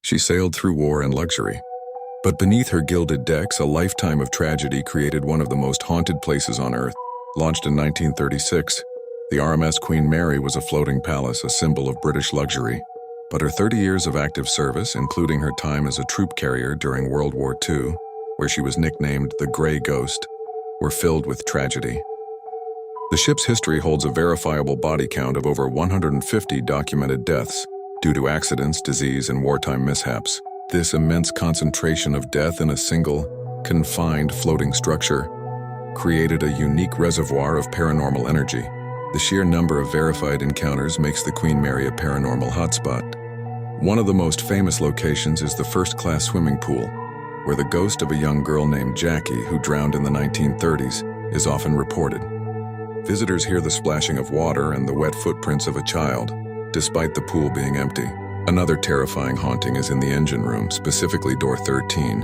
She sailed through war and luxury. But beneath her gilded decks, a lifetime of tragedy created one of the most haunted places on Earth. Launched in 1936, the RMS Queen Mary was a floating palace, a symbol of British luxury. But her 30 years of active service, including her time as a troop carrier during World War II, where she was nicknamed the Grey Ghost, were filled with tragedy. The ship's history holds a verifiable body count of over 150 documented deaths due to accidents, disease, and wartime mishaps. This immense concentration of death in a single, confined floating structure created a unique reservoir of paranormal energy. The sheer number of verified encounters makes the Queen Mary a paranormal hotspot. One of the most famous locations is the first-class swimming pool, where the ghost of a young girl named Jackie, who drowned in the 1930s, is often reported. Visitors hear the splashing of water and the wet footprints of a child, despite the pool being empty. Another terrifying haunting is in the engine room, specifically door 13,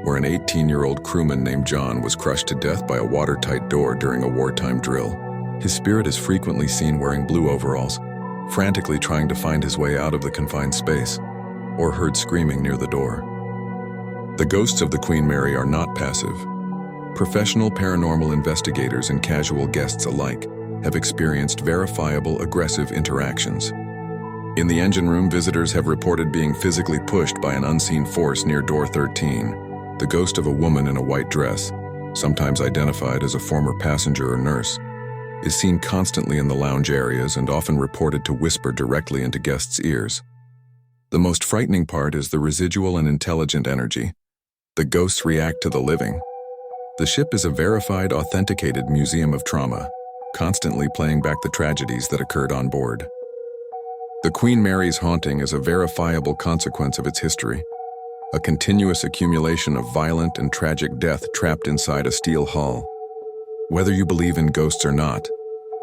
where an 18-year-old crewman named John was crushed to death by a watertight door during a wartime drill. His spirit is frequently seen wearing blue overalls, frantically trying to find his way out of the confined space, or heard screaming near the door. The ghosts of the Queen Mary are not passive. Professional paranormal investigators and casual guests alike have experienced verifiable aggressive interactions. In the engine room, visitors have reported being physically pushed by an unseen force near door 13. The ghost of a woman in a white dress, sometimes identified as a former passenger or nurse, is seen constantly in the lounge areas and often reported to whisper directly into guests' ears. The most frightening part is the residual and intelligent energy. The ghosts react to the living. The ship is a verified, authenticated museum of trauma, constantly playing back the tragedies that occurred on board. The Queen Mary's haunting is a verifiable consequence of its history, a continuous accumulation of violent and tragic death trapped inside a steel hull. Whether you believe in ghosts or not,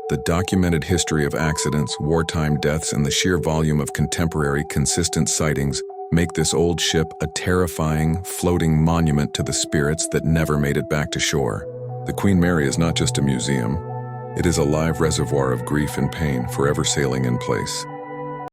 the documented history of accidents, wartime deaths, and the sheer volume of contemporary, consistent sightings make this old ship a terrifying, floating monument to the spirits that never made it back to shore. The Queen Mary is not just a museum. It is a live reservoir of grief and pain, forever sailing in place.